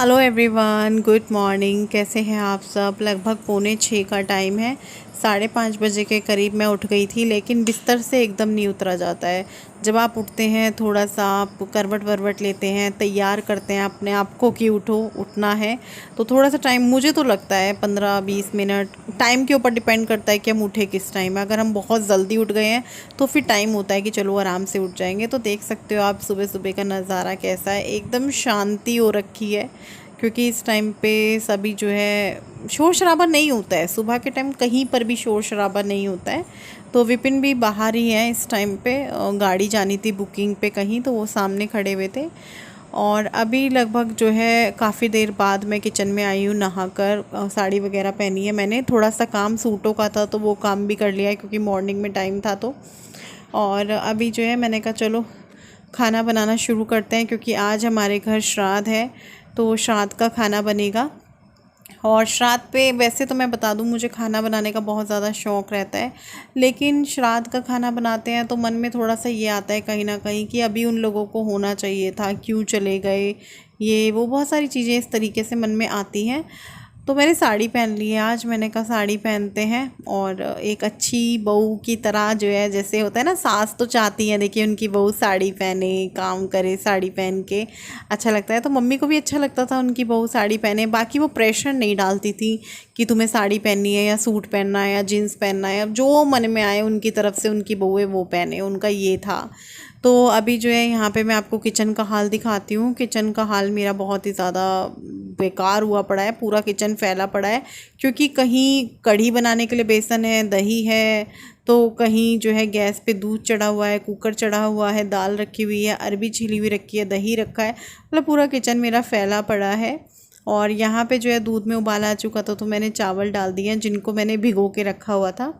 Hello everyone, good morning. कैसे हैं आप सब। लगभग 5:45 का टाइम है। 5:30 बजे के करीब मैं उठ गई थी, लेकिन बिस्तर से एकदम नहीं उतरा जाता है। जब आप उठते हैं, थोड़ा सा आप करवट वरवट लेते हैं, तैयार करते हैं अपने आप को कि उठो, उठना है, तो थोड़ा सा टाइम मुझे तो लगता है 15-20 मिनट। टाइम के ऊपर डिपेंड करता है कि हम उठे किस टाइम। अगर हम बहुत जल्दी उठ गए हैं तो फिर टाइम होता है कि चलो आराम से उठ जाएंगे। तो देख सकते हो आप सुबह सुबह का नज़ारा कैसा है। एकदम शांति हो रखी है, क्योंकि इस टाइम पे सभी जो है शोर शराबा नहीं होता है। सुबह के टाइम कहीं पर भी शोर शराबा नहीं होता है। तो विपिन भी बाहर ही है इस टाइम पे। गाड़ी जानी थी बुकिंग पे कहीं, तो वो सामने खड़े हुए थे। और अभी लगभग जो है काफ़ी देर बाद मैं किचन में आई हूँ नहाकर। साड़ी वगैरह पहनी है मैंने। थोड़ा सा काम सूटों का था तो वो काम भी कर लिया है, क्योंकि मॉर्निंग में टाइम था। तो और अभी जो है मैंने कहा चलो खाना बनाना शुरू करते हैं, क्योंकि आज हमारे घर श्राद्ध है, तो श्राद्ध का खाना बनेगा। और श्राद्ध पे वैसे तो मैं बता दूं, मुझे खाना बनाने का बहुत ज़्यादा शौक़ रहता है, लेकिन श्राद्ध का खाना बनाते हैं तो मन में थोड़ा सा ये आता है कहीं ना कहीं कि अभी उन लोगों को होना चाहिए था, क्यों चले गए, ये वो बहुत सारी चीज़ें इस तरीके से मन में आती हैं। तो मैंने साड़ी पहन ली है आज। मैंने कहा साड़ी पहनते हैं और एक अच्छी बहू की तरह जो है, जैसे होता है ना, सास तो चाहती है देखिए उनकी बहू साड़ी पहने, काम करे साड़ी पहन के, अच्छा लगता है। तो मम्मी को भी अच्छा लगता था उनकी बहू साड़ी पहने। बाकी वो प्रेशर नहीं डालती थी कि तुम्हें साड़ी पहननी है या सूट पहनना है या जीन्स पहनना है। अब जो मन में आए उनकी तरफ से उनकी बहू है वो पहने, उनका ये था। तो अभी जो है यहाँ पे मैं आपको किचन का हाल दिखाती हूँ। किचन का हाल मेरा बहुत ही ज़्यादा बेकार हुआ पड़ा है। पूरा किचन फैला पड़ा है, क्योंकि कहीं कढ़ी बनाने के लिए बेसन है, दही है, तो कहीं जो है गैस पे दूध चढ़ा हुआ है, कुकर चढ़ा हुआ है, दाल रखी हुई है, अरबी छिली हुई रखी है, दही रखा है। मतलब पूरा किचन मेरा फैला पड़ा है। और यहाँ पे जो है दूध में उबाल आ चुका था, तो मैंने चावल डाल दिए हैं जिनको मैंने भिगो के रखा हुआ था।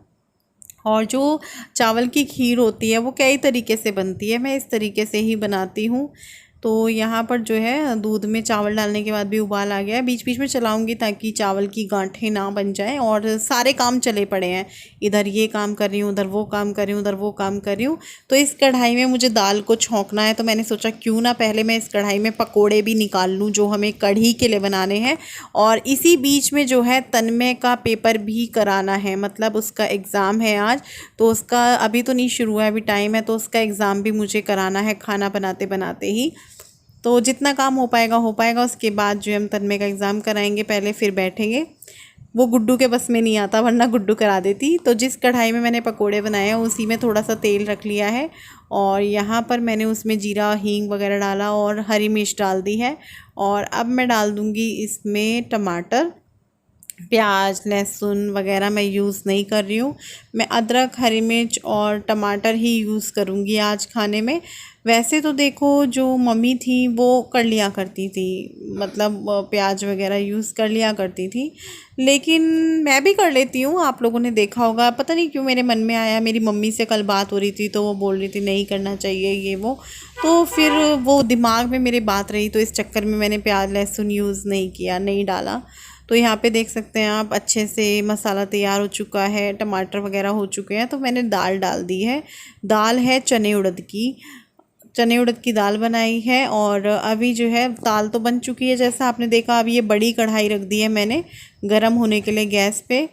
और जो चावल की खीर होती है वो कई तरीके से बनती है, मैं इस तरीके से ही बनाती हूँ। तो यहाँ पर जो है दूध में चावल डालने के बाद भी उबाल आ गया है। बीच बीच में चलाऊंगी ताकि चावल की गांठें ना बन जाएं। और सारे काम चले पड़े हैं, इधर ये काम कर रही हूँ, उधर वो काम कर रही हूँ, उधर वो काम कर रही हूँ। तो इस कढ़ाई में मुझे दाल को छौंकना है, तो मैंने सोचा क्यों ना पहले मैं इस कढ़ाई में पकोड़े भी निकाल लूँ जो हमें कढ़ी के लिए बनाने हैं। और इसी बीच में जो है तन्मय का पेपर भी कराना है, मतलब उसका एग्ज़ाम है आज। तो उसका अभी तो नहीं शुरू है, अभी टाइम है, तो उसका एग्ज़ाम भी मुझे कराना है खाना बनाते बनाते ही। तो जितना काम हो पाएगा हो पाएगा। उसके बाद जो हम तन्मय का एग्ज़ाम कराएंगे पहले, फिर बैठेंगे। वो गुड्डू के बस में नहीं आता, वरना गुड्डू करा देती। तो जिस कढ़ाई में मैंने पकोड़े बनाए हैं उसी में थोड़ा सा तेल रख लिया है, और यहाँ पर मैंने उसमें जीरा हींग वगैरह डाला और हरी मिर्च डाल दी है। और अब मैं डाल दूँगी इसमें टमाटर, प्याज लहसुन वगैरह मैं यूज़ नहीं कर रही हूँ। मैं अदरक हरी मिर्च और टमाटर ही यूज़ करूँगी आज खाने में। वैसे तो देखो जो मम्मी थी वो कर लिया करती थी, मतलब प्याज वगैरह यूज़ कर लिया करती थी, लेकिन मैं भी कर लेती हूँ। आप लोगों ने देखा होगा, पता नहीं क्यों मेरे मन में आया। मेरी मम्मी से कल बात हो रही थी तो वो बोल रही थी नहीं करना चाहिए ये वो, तो फिर वो दिमाग में मेरे बात रही, तो इस चक्कर में मैंने प्याज लहसुन यूज़ नहीं किया, नहीं डाला। तो यहाँ पे देख सकते हैं आप, अच्छे से मसाला तैयार हो चुका है, टमाटर वगैरह हो चुके हैं। तो मैंने दाल डाल दी है। दाल है चने उड़द की, चने उड़द की दाल बनाई है। और अभी जो है दाल तो बन चुकी है जैसा आपने देखा। अभी ये बड़ी कढ़ाई रख दी है मैंने गरम होने के लिए गैस पे,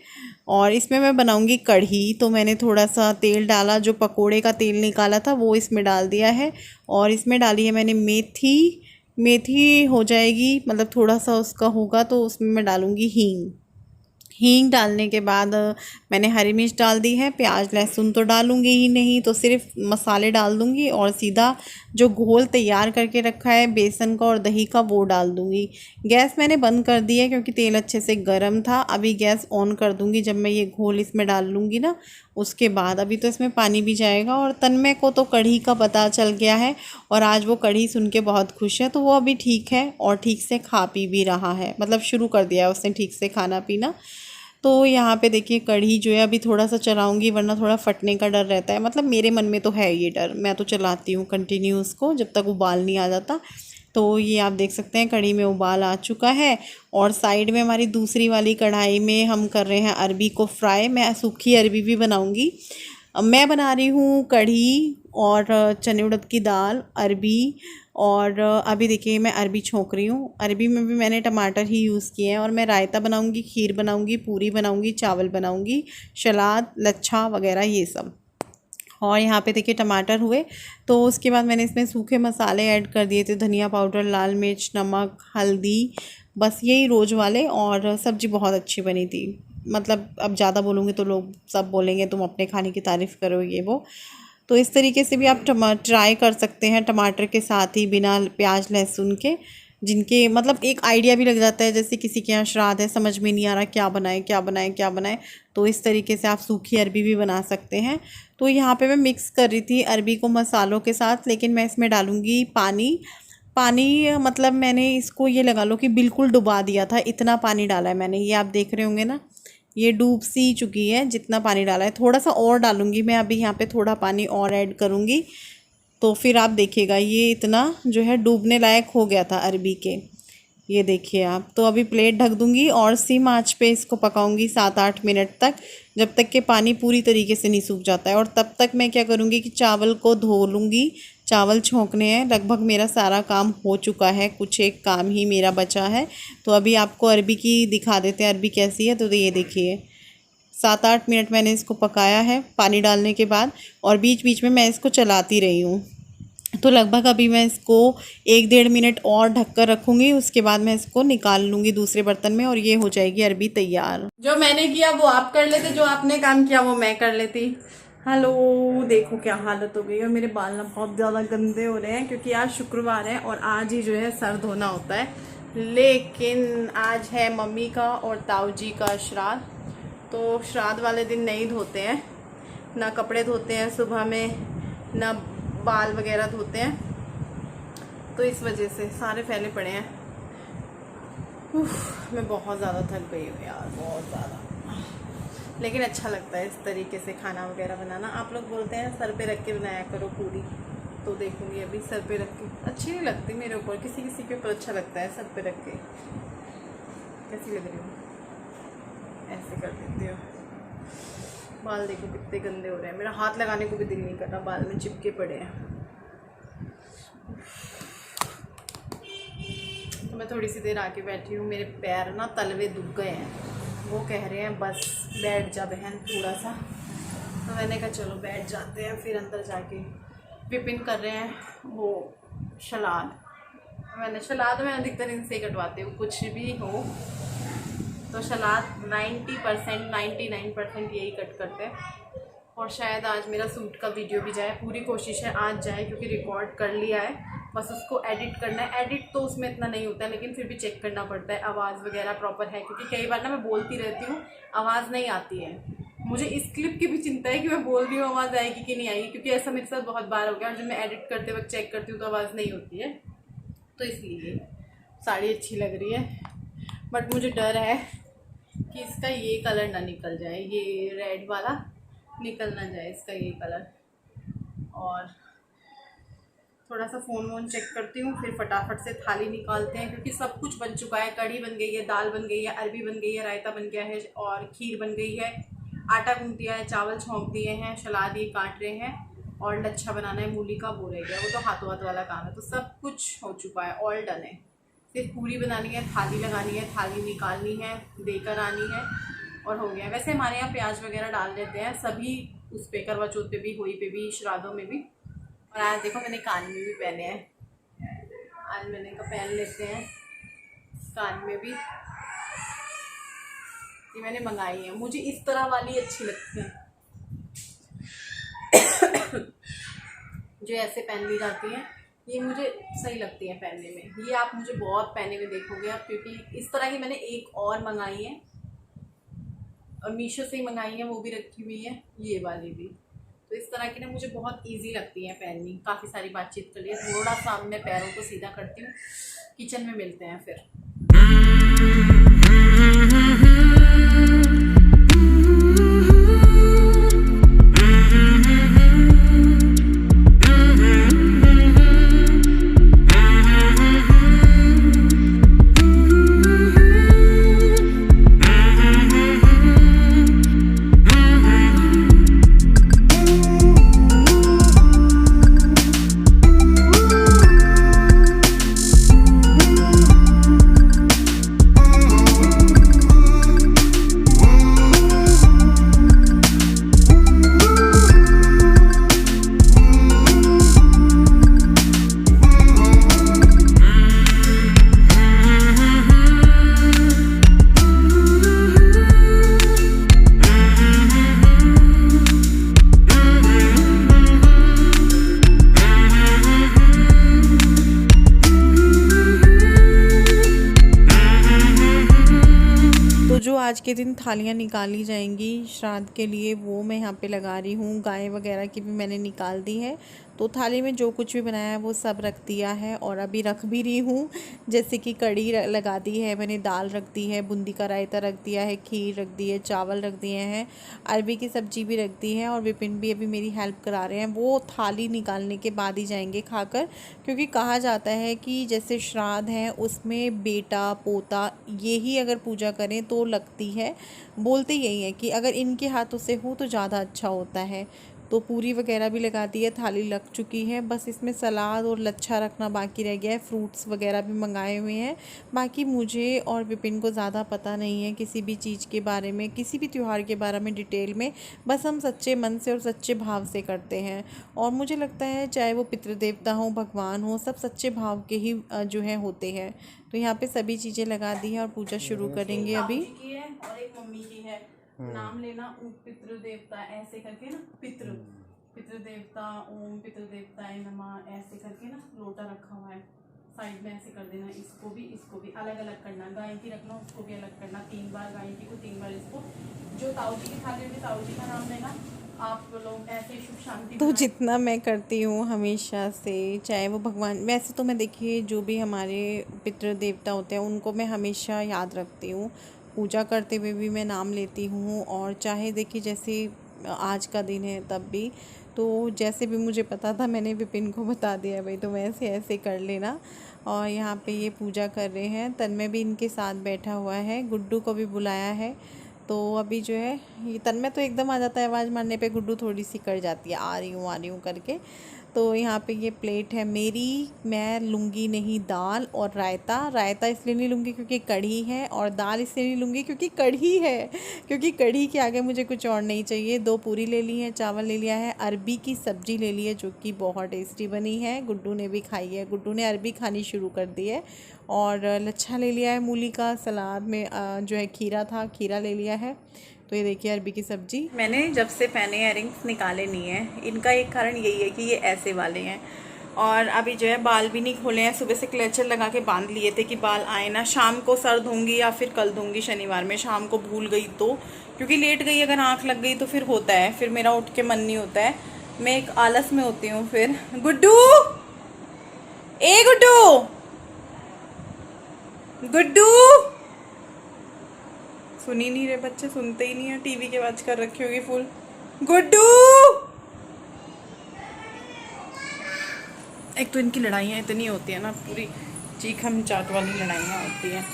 और इसमें मैं बनाऊंगी कढ़ी। तो मैंने थोड़ा सा तेल डाला, जो पकोड़े का तेल निकाला था वो इसमें डाल दिया है। और इसमें डाली है मैंने मेथी। मेथी हो जाएगी, मतलब थोड़ा सा उसका होगा, तो उसमें मैं डालूँगी हींग। हींग डालने के बाद मैंने हरी मिर्च डाल दी है। प्याज लहसुन तो डालूंगी ही नहीं, तो सिर्फ मसाले डाल दूंगी और सीधा जो घोल तैयार करके रखा है बेसन का और दही का वो डाल दूंगी। गैस मैंने बंद कर दी है क्योंकि तेल अच्छे से गर्म था। अभी गैस ऑन कर दूंगी जब मैं ये घोल इसमें डाल लूँगी ना, उसके बाद। अभी तो इसमें पानी भी जाएगा। और तन्मय को तो कढ़ी का पता चल गया है, और आज वो कढ़ी सुन के बहुत खुश है, तो वो अभी ठीक है और ठीक से खा पी भी रहा है, मतलब शुरू कर दिया है उसने ठीक से खाना पीना। तो यहाँ पे देखिए कढ़ी जो है अभी थोड़ा सा चलाऊंगी, वरना थोड़ा फटने का डर रहता है। मतलब मेरे मन में तो है ये डर, मैं तो चलाती हूँ कंटिन्यू उसको जब तक उबाल नहीं आ जाता। तो ये आप देख सकते हैं कढ़ी में उबाल आ चुका है। और साइड में हमारी दूसरी वाली कढ़ाई में हम कर रहे हैं अरबी को फ्राई। मैं सूखी अरबी भी बनाऊँगी। मैं बना रही हूँ कढ़ी और चने उड़द की दाल, अरबी और अभी देखिए मैं अरबी छोंक रही हूँ। अरबी में भी मैंने टमाटर ही यूज़ किए हैं और मैं रायता बनाऊँगी, खीर बनाऊँगी, पूरी बनाऊँगी, चावल बनाऊँगी, सलाद, लच्छा वगैरह ये सब। और यहाँ पे देखिए टमाटर हुए तो उसके बाद मैंने इसमें सूखे मसाले ऐड कर दिए थे, धनिया पाउडर, लाल मिर्च, नमक, हल्दी, बस यही रोज़ वाले। और सब्ज़ी बहुत अच्छी बनी थी। मतलब अब ज़्यादा बोलूँगी तो लोग सब बोलेंगे तुम अपने खाने की तारीफ़ करो ये वो। तो इस तरीके से भी आप ट्राई कर सकते हैं टमाटर के साथ ही, बिना प्याज लहसुन के। जिनके मतलब एक आइडिया भी लग जाता है, जैसे किसी के यहाँ श्राद्ध है, समझ में नहीं आ रहा क्या बनाए क्या बनाए क्या बनाए, तो इस तरीके से आप सूखी अरबी भी बना सकते हैं। तो यहाँ पे मैं मिक्स कर रही थी अरबी को मसालों के साथ, लेकिन मैं इसमें डालूँगी पानी। पानी मतलब मैंने इसको ये लगा लो कि बिल्कुल डुबा दिया था, इतना पानी डाला है मैंने। ये आप देख रहे होंगे ना, ये डूब सी चुकी है जितना पानी डाला है। थोड़ा सा और डालूँगी मैं, अभी यहाँ पे थोड़ा पानी और ऐड करूँगी तो फिर आप देखिएगा ये इतना जो है डूबने लायक हो गया था अरबी के। ये देखिए आप। तो अभी प्लेट ढक दूँगी और सिम आँच पे इसको पकाऊँगी 7-8 मिनट तक, जब तक कि पानी पूरी तरीके से नहीं सूख जाता है। और तब तक मैं क्या करूँगी कि चावल को धो लूँगी। चावल छोंकने हैं, लगभग मेरा सारा काम हो चुका है, कुछ एक काम ही मेरा बचा है। तो अभी आपको अरबी की दिखा देते हैं अरबी कैसी है। तो ये देखिए 7-8 मिनट मैंने इसको पकाया है पानी डालने के बाद, और बीच बीच में मैं इसको चलाती रही हूँ। तो लगभग अभी मैं इसको 1-1.5 मिनट और ढककर रखूँगी, उसके बाद मैं इसको निकाल लूँगी दूसरे बर्तन में और ये हो जाएगी अरबी तैयार। जो मैंने किया वो आप कर लेते, जो आपने काम किया वो मैं कर लेती। हेलो, देखो क्या हालत हो गई। और मेरे बाल ना बहुत ज़्यादा गंदे हो रहे हैं क्योंकि आज शुक्रवार है और आज ही जो है सर धोना होता है। लेकिन आज है मम्मी का और ताऊ जी का श्राद्ध, तो श्राद्ध वाले दिन नहीं धोते हैं, ना कपड़े धोते हैं सुबह में, ना बाल वगैरह धोते हैं। तो इस वजह से सारे फैले पड़े हैं। मैं बहुत ज़्यादा थक गई हूँ यार, बहुत ज़्यादा। लेकिन अच्छा लगता है इस तरीके से खाना वगैरह बनाना। आप लोग बोलते हैं सर पे रख के बनाया करो पूरी, तो देखूँगी अभी सर पे रख के। अच्छी नहीं लगती मेरे ऊपर, किसी किसी के ऊपर अच्छा लगता है सर पे रख के। कैसी लग रही हूँ? ऐसे कर देती हूँ। बाल देखो कितने गंदे हो रहे हैं, मेरा हाथ लगाने को भी दिल नहीं कर रहा, बाल में चिपके पड़े हैं। तो मैं थोड़ी सी देर आके बैठी हूँ, मेरे पैर ना तलवे दुख गए हैं। वो कह रहे हैं बस बैठ जा बहन थोड़ा सा, तो मैंने कहा चलो बैठ जाते हैं। फिर अंदर जाके विपिन कर रहे हैं वो सलाद। मैंने सलाद में अधिकतर इनसे कटवाती हूँ, कुछ भी हो तो सलाद 90% 99% यही कट करते हैं। और शायद आज मेरा सूट का वीडियो भी जाए, पूरी कोशिश है आज जाए, क्योंकि रिकॉर्ड कर लिया है, बस उसको एडिट करना है। एडिट तो उसमें इतना नहीं होता है, लेकिन फिर भी चेक करना पड़ता है आवाज़ वगैरह प्रॉपर है, क्योंकि कई बार ना मैं बोलती रहती हूँ आवाज़ नहीं आती है। मुझे इस क्लिप की भी चिंता है कि मैं बोल रही हूँ आवाज़ आएगी कि नहीं आएगी, क्योंकि ऐसा मेरे साथ बहुत बार हो गया। और जब मैं एडिट करते वक्त चेक करती हूँ तो आवाज़ नहीं होती है। तो इसलिए साड़ी अच्छी लग रही है, बट मुझे डर है कि इसका ये कलर ना निकल जाए, ये रेड वाला निकल ना जाए इसका ये कलर। और थोड़ा सा फ़ोन वोन चेक करती हूँ, फिर फटाफट से थाली निकालते हैं, क्योंकि सब कुछ बन चुका है। कढ़ी बन गई है, दाल बन गई है, अरबी बन गई है, रायता बन गया है और खीर बन गई है, आटा गूंथ दिया है, चावल छोंक दिए हैं, सलाद ये काट रहे हैं, और लच्छा बनाना है मूली का, वो रह गया, वो तो हाथों हाथ वाला काम है। तो सब कुछ हो चुका है, ऑल डन है। सिर्फ पूरी बनानी है, थाली लगानी है, थाली निकालनी है, देकर आनी है और हो गया। वैसे हमारे यहाँ प्याज वगैरह डाल देते हैं सभी, उस पे करवा चौथ पे भी, होली पे भी, श्राद्धों में भी। और आज देखो मैंने कान में भी पहने हैं, आज मैंने कहा पहन लेते हैं कान में भी। ये मैंने मंगाई है, मुझे इस तरह वाली अच्छी लगती है जो ऐसे पहन ली जाती हैं, ये मुझे सही लगती है पहनने में। ये आप मुझे बहुत पहने हुए देखोगे आप, क्योंकि इस तरह की मैंने एक और मंगाई है और मीशो से ही मंगाई है, वो भी रखी हुई है, ये वाली भी। तो इस तरह की ना मुझे बहुत इजी लगती है पहननी। काफ़ी सारी बातचीत कर लिया, थोड़ा सा मैं पैरों को सीधा करती हूँ। किचन में मिलते हैं फिर। आज के दिन थालियाँ निकाली जाएंगी श्राद्ध के लिए, वो मैं यहाँ पे लगा रही हूँ। गाय वगैरह की भी मैंने निकाल दी है, तो थाली में जो कुछ भी बनाया है वो सब रख दिया है। और अभी रख भी रही हूँ, जैसे कि कढ़ी लगा दी है मैंने, दाल रख दी है, बूंदी का रायता रख दिया है, खीर रख दी है, चावल रख दिए हैं, अरबी की सब्ज़ी भी रख दी है। और विपिन भी अभी मेरी हेल्प करा रहे हैं। वो थाली निकालने के बाद ही जाएंगे खाकर, क्योंकि कहा जाता है कि जैसे श्राद्ध है उसमें बेटा पोता ये ही अगर पूजा करें तो लगती है। बोलते यही है कि अगर इनके हाथों से हो तो ज़्यादा अच्छा होता है। तो पूरी वगैरह भी लगा दी है, थाली लग चुकी है, बस इसमें सलाद और लच्छा रखना बाकी रह गया है। फ्रूट्स वगैरह भी मंगाए हुए हैं। बाकी मुझे और विपिन को ज़्यादा पता नहीं है किसी भी चीज़ के बारे में, किसी भी त्यौहार के बारे में डिटेल में। बस हम सच्चे मन से और सच्चे भाव से करते हैं। और मुझे लगता है चाहे वो पितृदेवता हो, भगवान हो, सब सच्चे भाव के ही जो है होते हैं। तो यहाँ पे सभी चीज़ें लगा दी हैं और पूजा शुरू करेंगे अभी। की है और एक मम्मी की है। नाम लेना पितृ देवता ऐसे करके ना, पितृ देवता ओम पितृ देवताय नमः ऐसे करके ना लोटा रखा हुआ है साइड में, ऐसे कर देना। इसको भी अलग अलग करना। गाय की रखना, उसको भी अलग करना। 3 बार गाय की को 3 बार इसको। जो ताऊ जी की थाली होगी ताऊ जी का नाम लेना। आप लोग ऐसे शुभ शांति। तो जितना मैं करती हूँ हमेशा से, चाहे वो भगवान, वैसे तो मैं देखिए जो भी हमारे पितृ देवता होते हैं उनको मैं हमेशा याद रखती हूँ। पूजा करते हुए भी मैं नाम लेती हूँ। और चाहे देखिए जैसे आज का दिन है तब भी, तो जैसे भी मुझे पता था मैंने विपिन को बता दिया भाई तुम ऐसे ऐसे कर लेना। और यहाँ पे ये पूजा कर रहे हैं। तन्मय भी इनके साथ बैठा हुआ है, गुड्डू को भी बुलाया है। तो अभी जो है ये तन्मय तो एकदम आ जाता है, आवाज़ मारने पे गुड्डू थोड़ी सी कर जाती है आ रही हूँ करके। तो यहाँ पे ये प्लेट है मेरी, मैं लूँगी नहीं दाल और रायता। रायता इसलिए नहीं लूँगी क्योंकि कढ़ी है, और दाल इसलिए नहीं लूँगी क्योंकि कढ़ी है, क्योंकि कढ़ी के आगे मुझे कुछ और नहीं चाहिए। 2 पूरी ले ली है, चावल ले लिया है, अरबी की सब्ज़ी ले ली है जो कि बहुत टेस्टी बनी है। गुड्डू ने भी खाई है, गुड्डू ने अरबी खानी शुरू कर दी है। और लच्छा ले लिया है मूली का, सलाद में जो है खीरा था, खीरा ले लिया है। तो ये देखिए अरबी की सब्ज़ी। मैंने जब से पहने इयररिंग्स निकाले नहीं हैं, इनका एक कारण यही है कि ये ऐसे वाले हैं। और अभी जो है बाल भी नहीं खोले हैं, सुबह से क्लेचर लगा के बांध लिए थे कि बाल आए ना। शाम को सर धोंगी या फिर कल धोंगी शनिवार में, शाम को भूल गई तो, क्योंकि लेट गई अगर आँख लग गई तो फिर होता है, फिर मेरा उठ के मन नहीं होता है, मैं एक आलस में होती हूँ फिर। गुड्डू, ए गुड्डू, गुड्डू, सुन ही नहीं रहे बच्चे, सुनते ही नहीं है, टीवी की आवाज कर रखी होगी फुल। गुड्डू, एक तो इनकी लड़ाइयाँ इतनी होती है ना, पूरी चीखम चाट वाली लड़ाइयाँ होती हैं।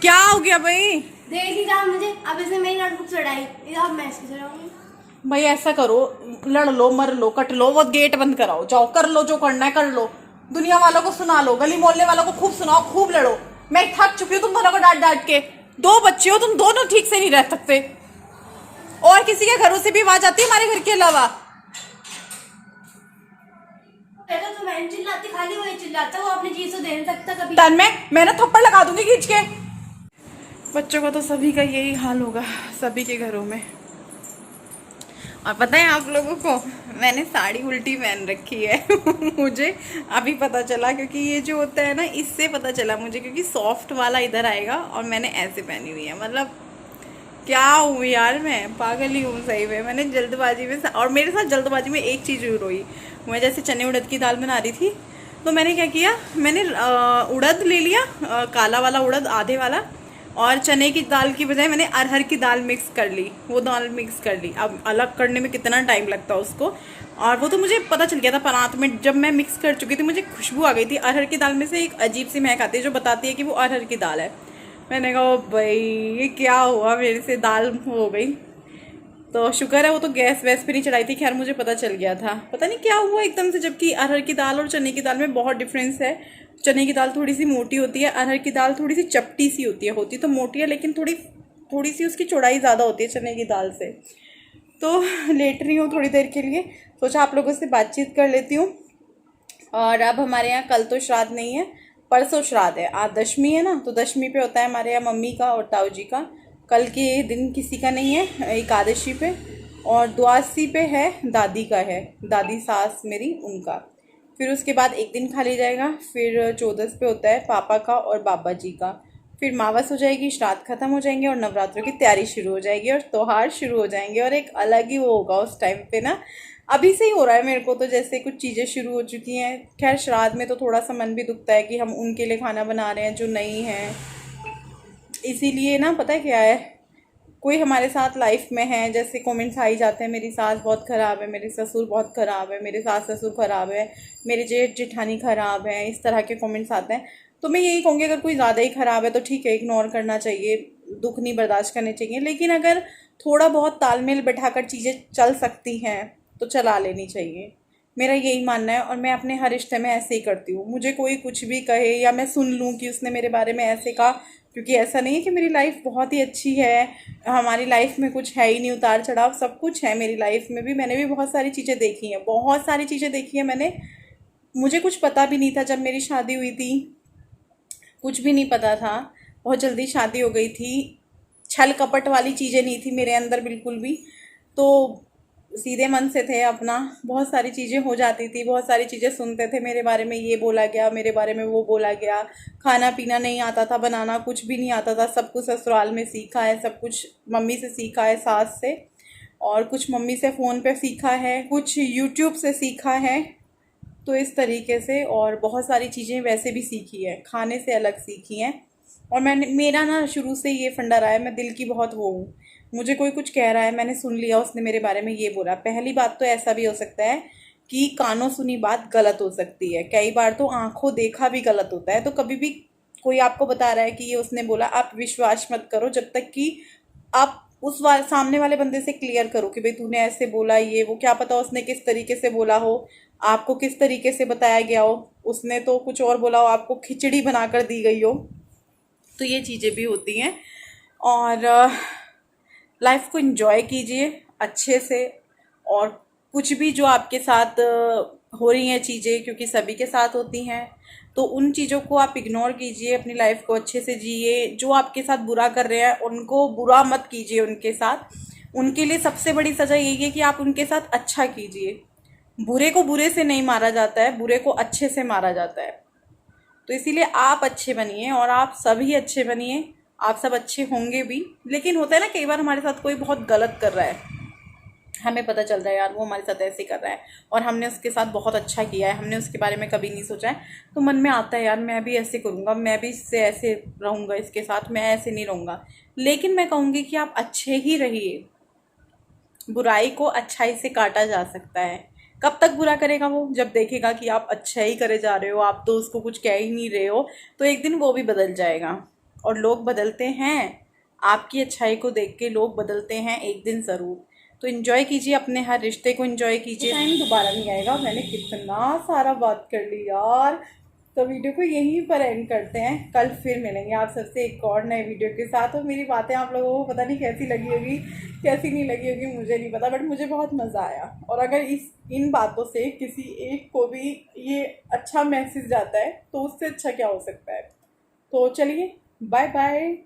क्या हो गया भाई? देख ही रहा मुझे, अब इसने मेरी नोटबुक चढ़ाई, अब मैं इसकी चढ़ाऊंगी। भाई ऐसा करो, लड़ लो, मर लो, कट लो, वो गेट बंद कराओ, जाओ कर लो जो करना है कर लो। दुनिया वालों को सुना लो, गली मोहल्ले वालों को खूब सुनाओ, खूब लड़ो। मैं थक चुकी हूँ तुम दोनों को डांट डांट के। 2 बच्चे हो तुम दोनों, ठीक से नहीं रह सकते। और किसी के घरों से भी आवाज आती है हमारे घर के अलावा? तो मैं चिल्लाती, खाली वही चिल्लाता, वो अपनी चीज तो दे नहीं सकता कभी। मैं ना थप्पड़ लगा दूंगी खींच के। बच्चों का तो सभी का यही हाल होगा, सभी के घरों में। और पता है आप लोगों को, मैंने साड़ी उल्टी पहन रखी है मुझे अभी पता चला, क्योंकि ये जो होता है ना इससे पता चला मुझे, क्योंकि सॉफ्ट वाला इधर आएगा और मैंने ऐसे पहनी हुई है। मतलब क्या हूँ यार, मैं पागल ही हूँ सही में। मैंने जल्दबाजी में, और मेरे साथ जल्दबाजी में एक चीज़ जरूर हुई। मैं जैसे चने उड़द की दाल बना रही थी, तो मैंने क्या किया, मैंने उड़द ले लिया, काला वाला उड़द आधे वाला, और चने की दाल की बजाय मैंने अरहर की दाल मिक्स कर ली, वो दाल मिक्स कर ली। अब अलग करने में कितना टाइम लगता है उसको, और वो तो मुझे पता चल गया था परात में। जब मैं मिक्स कर चुकी थी मुझे खुशबू आ गई थी अरहर की दाल में से, एक अजीब सी महक आती है जो बताती है कि वो अरहर की दाल है। मैंने कहा भाई ये क्या हुआ, मेरे से दाल हो गई। तो शुक्र है वो तो गैस वैस पे नहीं चढ़ाई थी, खैर मुझे पता चल गया था। पता नहीं क्या हुआ एकदम से, जबकि अरहर की दाल और चने की दाल में बहुत डिफरेंस है। चने की दाल थोड़ी सी मोटी होती है, अरहर की दाल थोड़ी सी चपटी सी होती है। होती तो मोटी है लेकिन थोड़ी सी उसकी चौड़ाई ज़्यादा होती है चने की दाल से। तो लेट रही हूँ थोड़ी देर के लिए, सोचा आप लोगों से बातचीत कर लेती हूँ। और अब हमारे यहाँ कल तो श्राद्ध नहीं है, परसों श्राद्ध है। आज दशमी है ना, तो दशमी पे होता है हमारे यहाँ मम्मी का और ताऊ जी का। कल के दिन किसी का नहीं है, एकादशी पे। और द्वादशी पे है, दादी का है, दादी सास मेरी उनका। फिर उसके बाद एक दिन खा ली जाएगा। फिर 14 पे होता है पापा का और बाबा जी का। फिर मावस हो जाएगी, श्राद्ध खत्म हो जाएंगे और नवरात्रों की तैयारी शुरू हो जाएगी और त्योहार शुरू हो जाएंगे और एक अलग ही वो होगा उस टाइम पे ना। अभी से ही हो रहा है मेरे को तो, जैसे कुछ चीज़ें शुरू हो चुकी हैं। खैर श्राद्ध में तो थोड़ा सा मन भी दुखता है कि हम उनके लिए खाना बना रहे हैं जो नहीं है, इसीलिए ना पता है क्या है, कोई हमारे साथ लाइफ में है, जैसे कमेंट्स आ ही जाते हैं मेरी सास बहुत ख़राब है, मेरे ससुर बहुत ख़राब है, मेरे सास ससुर ख़राब है, मेरे जेठ जेठानी ख़राब है, इस तरह के कमेंट्स आते हैं। तो मैं यही कहूँगी अगर कोई ज़्यादा ही ख़राब है तो ठीक है, इग्नोर करना चाहिए, दुख नहीं बर्दाश्त करने चाहिए। लेकिन अगर थोड़ा बहुत तालमेल बैठाकर चीज़ें चल सकती हैं तो चला लेनी चाहिए, मेरा यही मानना है। और मैं अपने हर रिश्ते में ऐसे ही करती हूँ, मुझे कोई कुछ भी कहे या मैं सुन लूँ कि उसने मेरे बारे में ऐसे कहा, क्योंकि ऐसा नहीं है कि मेरी लाइफ बहुत ही अच्छी है, हमारी लाइफ में कुछ है ही नहीं, उतार चढ़ाव सब कुछ है मेरी लाइफ में भी। मैंने भी बहुत सारी चीज़ें देखी हैं, बहुत सारी चीज़ें देखी हैं मैंने। मुझे कुछ पता भी नहीं था जब मेरी शादी हुई थी, कुछ भी नहीं पता था, बहुत जल्दी शादी हो गई थी, छल कपट वाली चीज़ें नहीं थी मेरे अंदर बिल्कुल भी, तो सीधे मन से थे अपना। बहुत सारी चीज़ें हो जाती थी, बहुत सारी चीज़ें सुनते थे मेरे बारे में, ये बोला गया मेरे बारे में, वो बोला गया। खाना पीना नहीं आता था बनाना, कुछ भी नहीं आता था, सब कुछ ससुराल में सीखा है, सब कुछ मम्मी से सीखा है, सास से, और कुछ मम्मी से फ़ोन पे सीखा है, कुछ यूट्यूब से सीखा है। तो इस तरीके से और बहुत सारी चीज़ें वैसे भी सीखी है, खाने से अलग सीखी हैं। और मैंने, मेरा ना शुरू से ये फंडा रहा है, मैं दिल की बहुत वो हूँ, मुझे कोई कुछ कह रहा है, मैंने सुन लिया, उसने मेरे बारे में ये बोला। पहली बात तो ऐसा भी हो सकता है कि कानों सुनी बात गलत हो सकती है, कई बार तो आंखों देखा भी गलत होता है। तो कभी भी कोई आपको बता रहा है कि ये उसने बोला, आप विश्वास मत करो जब तक कि आप उस सामने वाले बंदे से क्लियर करो कि भाई तूने ऐसे बोला, ये वो, क्या पता उसने किस तरीके से बोला हो, आपको किस तरीके से बताया गया हो, उसने तो कुछ और बोला हो, आपको खिचड़ी बनाकर दी गई हो। तो ये चीज़ें भी होती हैं। और लाइफ को एंजॉय कीजिए अच्छे से, और कुछ भी जो आपके साथ हो रही हैं चीज़ें, क्योंकि सभी के साथ होती हैं, तो उन चीज़ों को आप इग्नोर कीजिए, अपनी लाइफ को अच्छे से जिए। जो आपके साथ बुरा कर रहे हैं उनको बुरा मत कीजिए उनके साथ, उनके लिए सबसे बड़ी सज़ा यही है कि आप उनके साथ अच्छा कीजिए। बुरे को बुरे से नहीं मारा जाता है, बुरे को अच्छे से मारा जाता है। तो इसीलिए आप अच्छे बनिए और आप सभी अच्छे बनिए, आप सब अच्छे होंगे भी। लेकिन होता है ना कई बार हमारे साथ कोई बहुत गलत कर रहा है, हमें पता चल रहा है यार वो हमारे साथ ऐसे कर रहा है और हमने उसके साथ बहुत अच्छा किया है, हमने उसके बारे में कभी नहीं सोचा है, तो मन में आता है यार मैं भी ऐसे करूँगा, मैं भी इससे ऐसे रहूँगा, इसके साथ मैं ऐसे नहीं रहूँगा। लेकिन मैं कहूँगी कि आप अच्छे ही रहिए, बुराई को अच्छाई से काटा जा सकता है। कब तक बुरा करेगा वो, जब देखेगा कि आप अच्छा ही करे जा रहे हो, आप तो उसको कुछ कह ही नहीं रहे हो, तो एक दिन वो भी बदल जाएगा। और लोग बदलते हैं, आपकी अच्छाई को देख के लोग बदलते हैं एक दिन ज़रूर। तो इन्जॉय कीजिए, अपने हर रिश्ते को इन्जॉय कीजिए, टाइम दोबारा नहीं आएगा। मैंने कितना सारा बात कर ली यार, तो वीडियो को यहीं पर एंड करते हैं। कल फिर मिलेंगे आप सबसे एक और नए वीडियो के साथ। और मेरी बातें आप लोगों को पता नहीं कैसी लगी होगी, कैसी नहीं लगी होगी, मुझे नहीं पता, बट मुझे बहुत मज़ा आया। और अगर इन बातों से किसी एक को भी ये अच्छा मैसेज जाता है तो उससे अच्छा क्या हो सकता है। तो चलिए, बाय बाय।